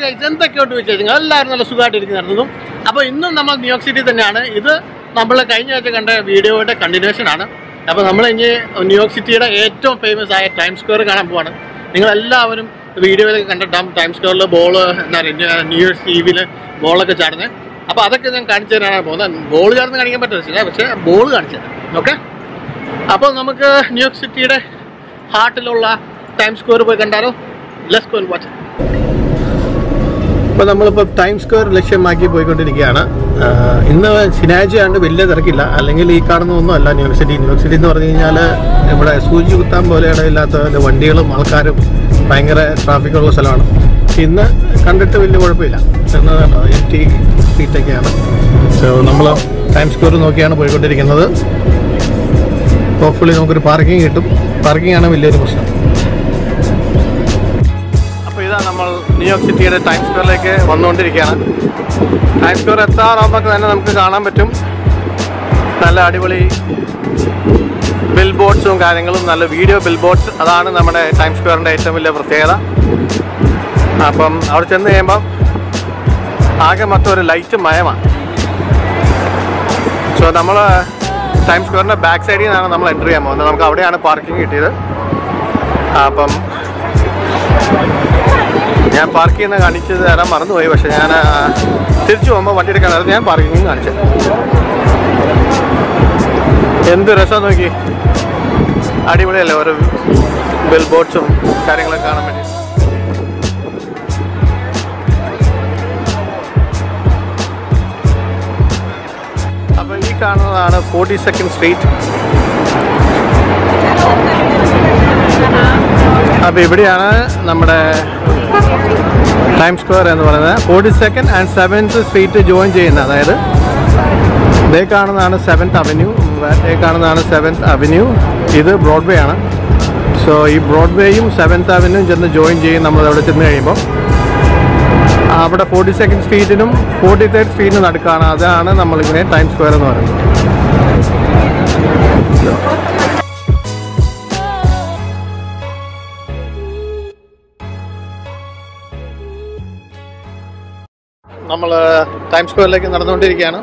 Guys, എന്തൊക്കെയോട്ട് വിശേഷങ്ങൾ? എല്ലാവരും നല്ല സുഖമായിട്ടിരിക്കുന്നതായിരുന്നു. അപ്പോൾ ഇന്നും നമ്മൾ ന്യൂയോർക്ക് സിറ്റി തന്നെയാണ്. ഇത് നമ്മൾ കഴിഞ്ഞ ആഴ്ച കണ്ട വീഡിയോയുടെ കണ്ടിന്യൂഷൻ ആണ്. അപ്പോൾ നമ്മൾ ഇനി ന്യൂയോർക്ക് സിറ്റിയുടെ ഏറ്റവും ഫേമസ് ആയ ടൈം സ്ക്വയർ കാണാൻ പോവാണ്. നിങ്ങളെല്ലാവരും വീഡിയോയിലൊക്കെ കണ്ടിട്ടാകും ടൈം സ്ക്വയറിൽ ബോള് എന്താ പറയുക, ന്യൂ ഇയേഴ്സ് ഈവിൽ ബോളൊക്കെ ചാടുന്നത്. അപ്പോൾ അതൊക്കെ ഞാൻ കാണിച്ചു തരാനാണ് പോകുന്നത്. ബോൾ ചാടുന്ന കാണിക്കാൻ പറ്റില്ല, പക്ഷേ ബോൾ കാണിച്ചു തരാം. ഓക്കെ, അപ്പോൾ നമുക്ക് ന്യൂയോർക്ക് സിറ്റിയുടെ ഹാർട്ടിലുള്ള ടൈം സ്ക്വയർ പോയി കണ്ടാലോ? Let's go and watch. ഇപ്പോൾ നമ്മളിപ്പോൾ ടൈം സ്ക്വയർ ലക്ഷ്യമാക്കി പോയിക്കൊണ്ടിരിക്കുകയാണ്. ഇന്ന് ശനിയാഴ്ചയാണ്ട് വലിയ തിരക്കില്ല. അല്ലെങ്കിൽ ഈ കാണുന്നതൊന്നും അല്ല ന്യൂയോർക്ക് സിറ്റി. ന്യൂയോർക്ക് സിറ്റി എന്ന് പറഞ്ഞു കഴിഞ്ഞാൽ ഇവിടെ സൂചി കുത്താൻ പോലെ ഇടയില്ലാത്ത വണ്ടികളും ആൾക്കാരും ഭയങ്കര ട്രാഫിക്കുള്ള സ്ഥലമാണ്. ഇന്ന് കണ്ടിട്ട് വലിയ കുഴപ്പമില്ല. എംറ്റി സീറ്റൊക്കെയാണ്. സോ നമ്മൾ ടൈം സ്ക്വയർ നോക്കിയാണ് പോയിക്കൊണ്ടിരിക്കുന്നത്. ഹോപ്പ്ഫുള്ളി നമുക്കൊരു പാർക്കിംഗ് കിട്ടും. പാർക്കിംഗ് ആണ് വലിയൊരു പ്രശ്നം. അപ്പോൾ ഇതാ നമ്മൾ ന്യൂയോർക്ക് സിറ്റിയുടെ ടൈം സ്ക്വയറിലേക്ക് വന്നുകൊണ്ടിരിക്കുകയാണ്. ടൈം സ്ക്വയർ എത്താറാകുമ്പോൾ തന്നെ നമുക്ക് കാണാൻ പറ്റും നല്ല അടിപൊളി ബിൽ ബോർഡ്സും കാര്യങ്ങളും, നല്ല വീഡിയോ ബിൽ ബോർഡ്സ്. അതാണ് നമ്മുടെ ടൈം സ്ക്വയറിൻ്റെ ഏറ്റവും വലിയ പ്രത്യേകത. അപ്പം അവിടെ ചെന്ന് കഴിയുമ്പം ആകെ മൊത്തം ഒരു ലൈറ്റ് മയമാണ്. സോ നമ്മൾ ടൈം സ്ക്വയറിൻ്റെ ബാക്ക് സൈഡിൽ നിന്നാണ് നമ്മൾ എൻ്റർ ചെയ്യാൻ പോകുന്നത്. നമുക്ക് അവിടെയാണ് പാർക്കിംഗ് കിട്ടിയത്. അപ്പം ഞാൻ പാർക്ക് ചെയ്യുന്ന കാണിച്ചത് തരാൻ മറന്നുപോയി. പക്ഷെ ഞാൻ തിരിച്ചു പോകുമ്പോൾ വണ്ടി എടുക്കാനായിരുന്നു ഞാൻ പാർക്കിംഗ് കാണിച്ചത്. എന്ത് രസം നോക്കി, അടിപൊളിയല്ലേ ഓരോ ബിൽ ബോർഡ്സും കാര്യങ്ങളൊക്കെ കാണാൻ വേണ്ടി. അപ്പോൾ ഈ കാണുന്നതാണ് 42nd സ്ട്രീറ്റ്. അപ്പോൾ ഇവിടെയാണ് നമ്മുടെ ടൈം സ്ക്വയർ എന്ന് പറയുന്നത്. 42nd and 7th street join ചെയ്യുന്നത്. അതായത് ഇതേ കാണുന്നതാണ് 7th അവന്യൂ, ഇതേ കാണുന്നതാണ് 7th അവന്യൂ. ഇത് ബ്രോഡ്വേ ആണ്. സോ ഈ ബ്രോഡ്വേയും 7th അവന്യൂയും ചെന്ന് ജോയിൻ ചെയ്യും. നമ്മളവിടെ ചെന്ന് കഴിയുമ്പോൾ അവിടെ 42nd സ്ട്രീറ്റിനും 43rd സ്ട്രീറ്റിനും നടുക്കാണ്. അതാണ് നമ്മളിങ്ങനെ ടൈം സ്ക്വയർ എന്ന് പറയുന്നത്. നമ്മൾ ടൈം സ്ക്വയറിലേക്ക് നടന്നുകൊണ്ടിരിക്കുകയാണ്.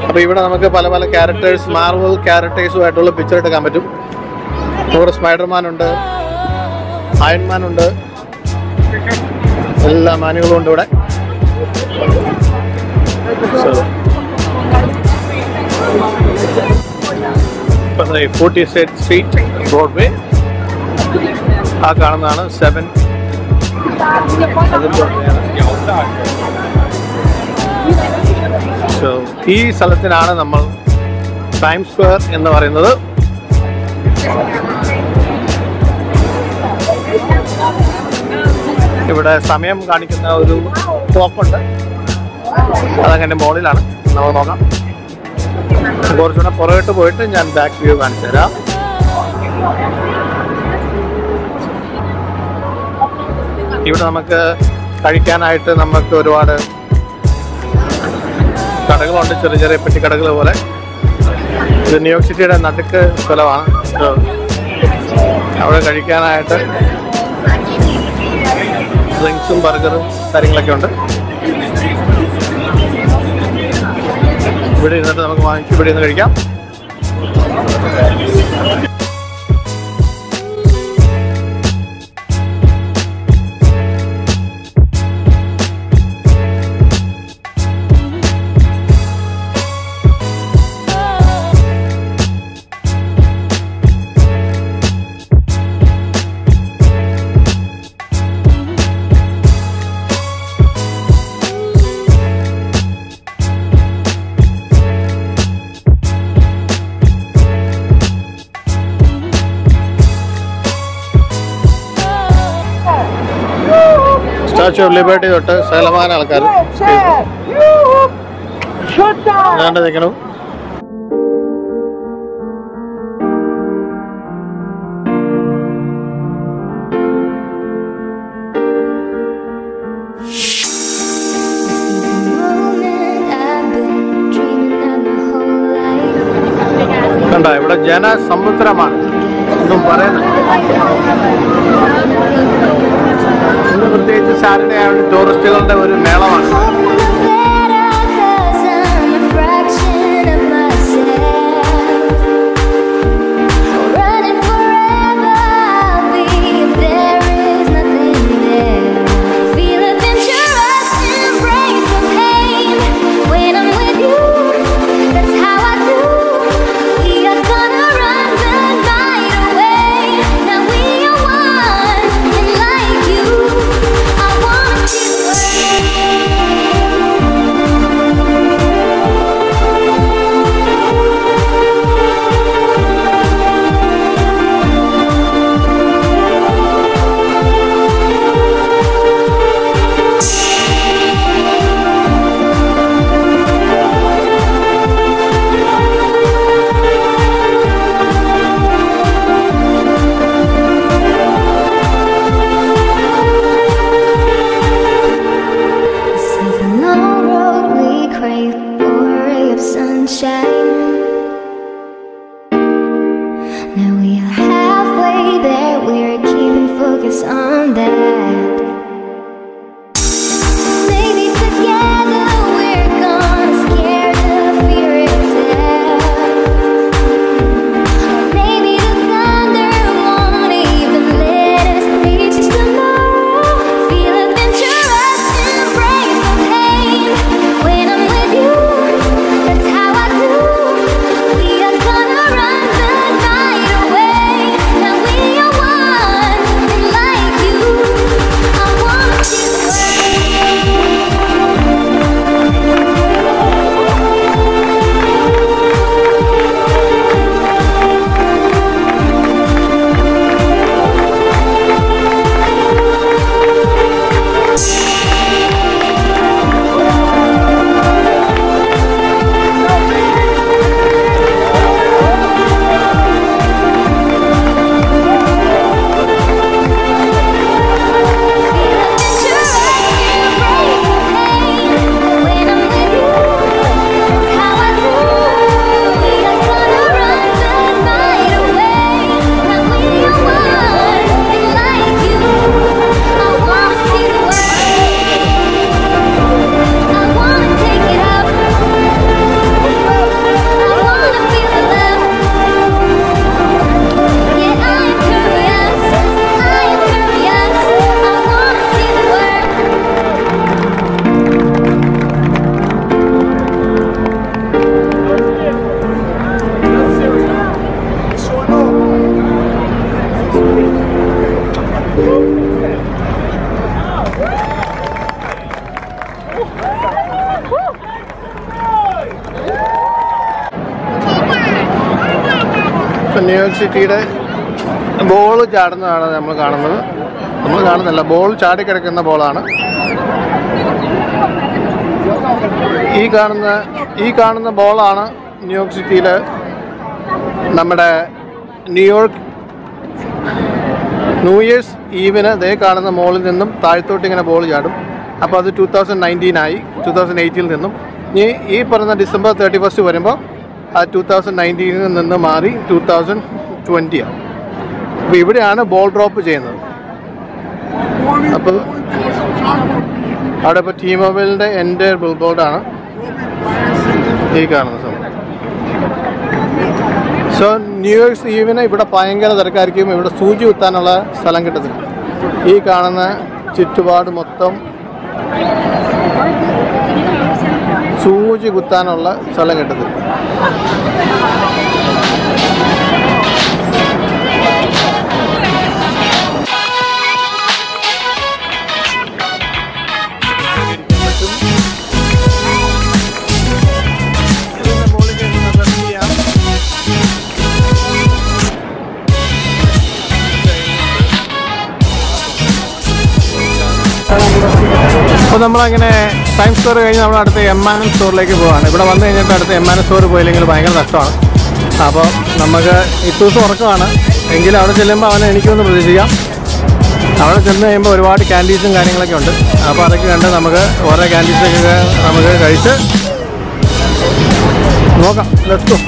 അപ്പോൾ ഇവിടെ നമുക്ക് പല പല ക്യാരക്ടേഴ്സ്, മാർവൽ ക്യാരക്ടേഴ്സുമായിട്ടുള്ള പിക്ചർ എടുക്കാൻ പറ്റും. ഇവിടെ സ്പൈഡർമാൻ ഉണ്ട്, അയൺമാൻ ഉണ്ട്, എല്ലാ മാനുകളും ഉണ്ട് ഇവിടെ. ഇപ്പം 43rd സ്ട്രീറ്റ് ബ്രോഡ്വേ. ആ കാണുന്നതാണ് 7th. സോ ഈ സ്ഥലത്തിനാണ് നമ്മൾ ടൈം സ്ക്വയർ എന്ന് പറയുന്നത്. ഇവിടെ സമയം കാണിക്കുന്ന ഒരു ക്ലോക്കുണ്ട്. അതങ്ങനെ മുകളിലാണ്. നമുക്ക് നോക്കാം. കുറച്ചുകൂടെ പുറകോട്ട് പോയിട്ട് ഞാൻ ബാക്ക് വ്യൂ കാണിച്ചു തരാം. ഇവിടെ നമുക്ക് കഴിക്കാനായിട്ട് നമുക്ക് ഒരുപാട് കടകളുണ്ട്, ചെറിയ ചെറിയ പെട്ടിക്കടകൾ പോലെ. ഇത് ന്യൂയോർക്ക് സിറ്റിയുടെ നടുക്ക് സ്ഥലമാണ്. അവിടെ കഴിക്കാനായിട്ട് ഡ്രിങ്ക്സും ബർഗറും കാര്യങ്ങളൊക്കെ ഉണ്ട്. ഇവിടെ ഇരുന്നിട്ട് നമുക്ക് വാങ്ങിച്ച് ഇവിടെ നിന്ന് കഴിക്കാം. സ്റ്റാച്യു ഓഫ് ലിബർട്ടി തൊട്ട് സകലമാന ആൾക്കാർ നിൽക്കണം. കണ്ട ഇവിടെ ജനസമുദ്രമാണ്. ഒന്നും പറയുന്നത് ഇന്ന് പ്രത്യേകിച്ച് സാറ്റർഡേ ആയതുകൊണ്ട് ടൂറിസ്റ്റുകളുടെ ഒരു മേളമാണ്. ന്യൂയോർക്ക് സിറ്റിയുടെ ബോൾ ചാടുന്നതാണ് നമ്മൾ കാണുന്നത്. നമ്മൾ കാണുന്നില്ല, ബോൾ ചാടിക്കിടക്കുന്ന ബോളാണ്. ഈ കാണുന്ന ബോളാണ് ന്യൂയോർക്ക് സിറ്റിയിൽ നമ്മുടെ ന്യൂ ഇയേഴ്സ് ഈവിന് ദേ കാണുന്ന മോളിൽ നിന്നും താഴത്തോട്ട് ഇങ്ങനെ ബോൾ ചാടും. അപ്പോൾ അത് 2019 ആയി. 2018 നിന്നും ഈ പറയുന്ന ഡിസംബർ 31 വരുമ്പോൾ ആ 2019 നിന്ന് മാറി 2020 ആണ്. അപ്പോൾ ഇവിടെയാണ് ബോൾ ഡ്രോപ്പ് ചെയ്യുന്നത്. അപ്പോൾ അവിടെ ഇപ്പോൾ ടി മൊബൈലിൻ്റെ എൻ്റെ ബിൽബോർഡാണ് ഈ കാണുന്ന സംഭവം. സോ ന്യൂയോർക്ക് ഈവിന് ഇവിടെ ഭയങ്കര തിരക്കായിരിക്കും. ഇവിടെ സൂചി കുത്താനുള്ള സ്ഥലം കിട്ടത്തില്ല. ഈ കാണുന്ന ചുറ്റുപാട് മൊത്തം സൂചി കുത്താനുള്ള സ്ഥലം കിട്ടത്തില്ല. അപ്പോൾ നമ്മളങ്ങനെ ടൈം സ്ക്വയർ കഴിഞ്ഞ് നമ്മൾ അടുത്ത M&M സ്റ്റോറിലേക്ക് പോവുകയാണ്. ഇവിടെ വന്നു കഴിഞ്ഞിട്ട് അടുത്ത M&M സ്റ്റോർ പോയില്ലെങ്കിൽ ഭയങ്കര നഷ്ടമാണ്. അപ്പോൾ നമുക്ക് ഇത്തൂസം ഉറക്കമാണ്. എങ്കിലും അവിടെ ചെല്ലുമ്പോൾ അവനെ എനിക്കൊന്ന് പ്രതീക്ഷിക്കാം. അവിടെ ചെന്ന് കഴിയുമ്പോൾ ഒരുപാട് ക്യാൻഡീസും കാര്യങ്ങളൊക്കെ ഉണ്ട്. അപ്പോൾ അതൊക്കെ കണ്ട് നമുക്ക് ഓരോ ക്യാൻഡീസൊക്കെ നമുക്ക് കഴിച്ച് നോക്കാം. Let's go.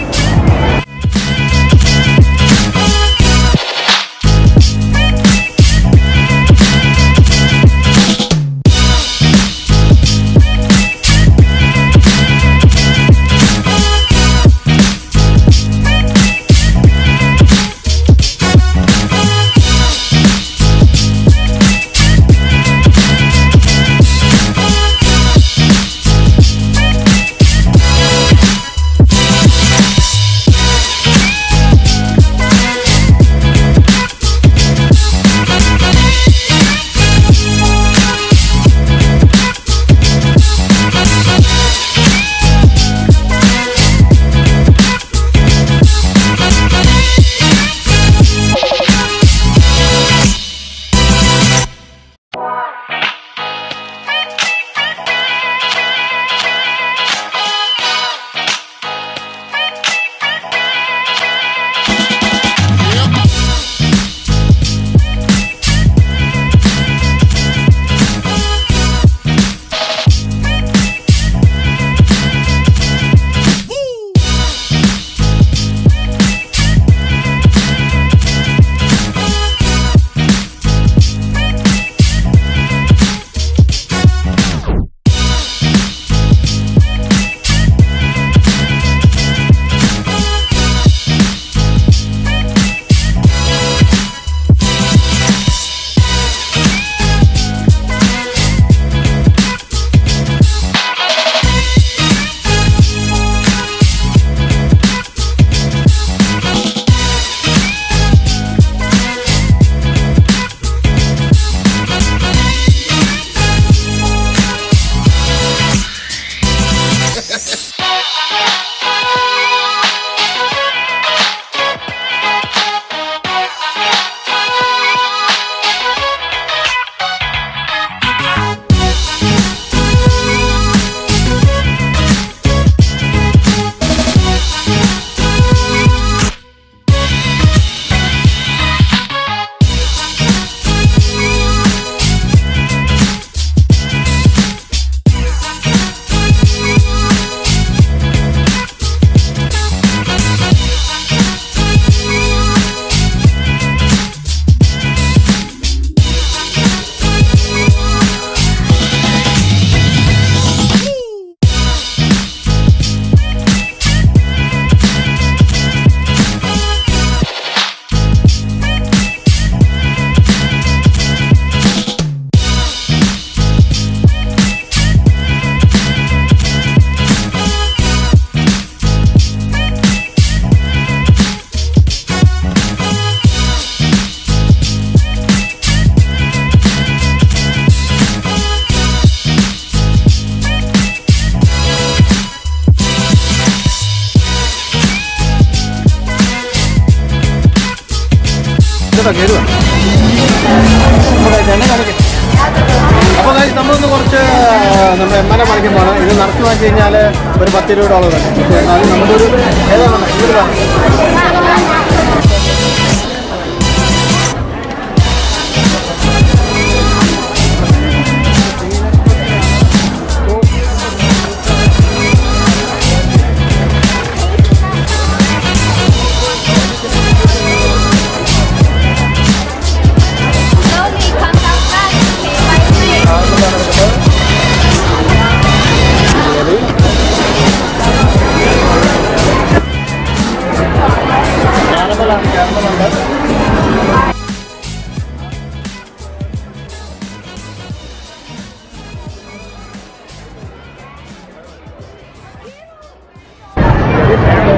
കേട്ടോ, കയറുക. അപ്പോൾ നമ്മളൊന്ന് കുറച്ച് നമ്മുടെ എമ്മനെ മണിക്കും പോകണം. ഇത് നിറച്ച് വാങ്ങിച്ച് കഴിഞ്ഞാൽ ഒരു 10 രൂപയോളം തന്നെ. പക്ഷേ എന്നാലും നമ്മുടെ ഒരു ഏതാണ് ഇവിടെ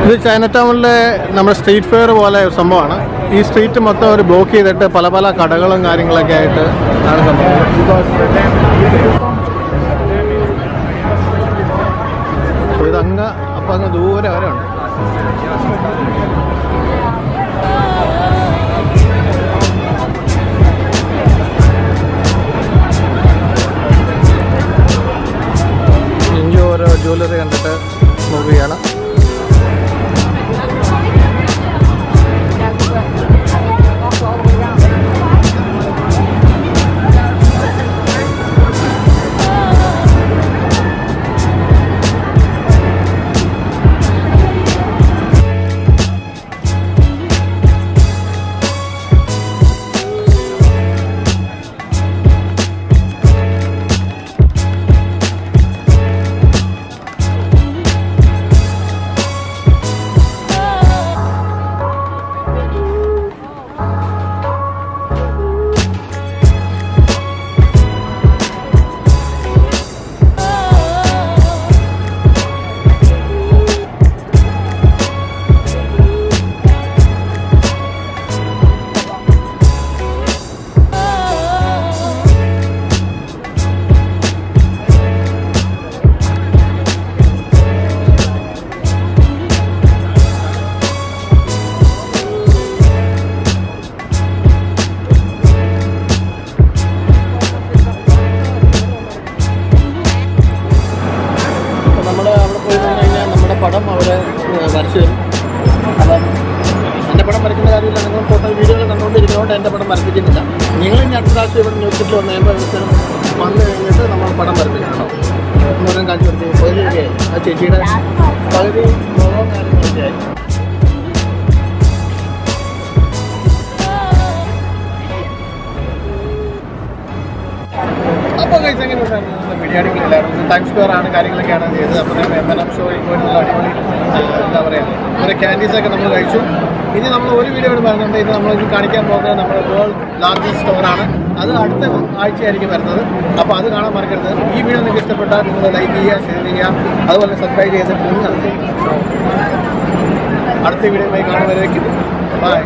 ഇത് ചൈനടൗണിലെ നമ്മുടെ സ്ട്രീറ്റ് ഫെയർ പോലെ ഒരു സംഭവമാണ്. ഈ സ്ട്രീറ്റ് മൊത്തം ഒരു ബ്ലോക്ക് ചെയ്തിട്ട് പല പല കടകളും കാര്യങ്ങളൊക്കെ ആയിട്ട് ആണ് സംഭവം. ഇതങ്ങ് അപ്പം അങ്ങ് ദൂരെ വരെ ഉണ്ട്. ഇനി ഓരോ ജ്വല്ലറി കണ്ടിട്ട് നോക്കുകയാണ്. പടം അവർ വരച്ചു തരും. അപ്പം എൻ്റെ പടം വരയ്ക്കുന്ന കാര്യമില്ല, നിങ്ങൾ ഫോട്ടോ വീഡിയോകൾ കണ്ടുകൊണ്ടിരിക്കുന്നതുകൊണ്ട് എൻ്റെ പടം വരപ്പിക്കുന്നില്ല. നിങ്ങൾ ഇനി അടുത്ത പ്രാവശ്യം ഇവിടെ ന്യൂസിൽ വന്ന് കഴിയുമ്പോൾ വന്നു കഴിഞ്ഞിട്ട് നമ്മൾ പടം വരപ്പിക്കണം കേട്ടോ. എന്ന് കാണിച്ചു കൊടുത്തു പകുതിയൊക്കെ ആ ചേച്ചിയുടെ പകുതി മുഖവും കാര്യങ്ങളൊക്കെ ആയി. അപ്പോൾ കഴിച്ച് എങ്ങനെ ഉണ്ടായിരുന്നു വീഡിയോ? അടിപൊളിയല്ലായിരുന്നു. ടൈംസ് സ്ക്വയർ ആണ് കാര്യങ്ങളൊക്കെയാണ് ചെയ്തത്. അപ്പോൾ എം ഷോയിൽ പോയി നല്ല അടിപൊളി എന്താ പറയുക ഒരു ക്യാൻഡീസൊക്കെ നമ്മൾ കഴിച്ചു. ഇനി നമ്മൾ ഒരു വീഡിയോ കൂടി പറഞ്ഞുകൊണ്ട് ഇനി നമ്മളിത് കാണിക്കാൻ പോകുന്നത് നമ്മുടെ വേൾഡ് ലാർജസ്റ്റ് സ്റ്റോറാണ്. അത് അടുത്ത ആഴ്ചയായിരിക്കും വരുന്നത്. അപ്പോൾ അത് കാണാൻ മറക്കരുത്. ഈ വീഡിയോ നിങ്ങൾക്ക് ഇഷ്ടപ്പെട്ടാൽ നിങ്ങൾ ലൈക്ക് ചെയ്യുക, ഷെയർ ചെയ്യുക, അതുപോലെ സബ്സ്ക്രൈബ് ചെയ്ത് അടുത്ത വീഡിയോയുമായി കാണുന്നവരേക്കും ബൈ.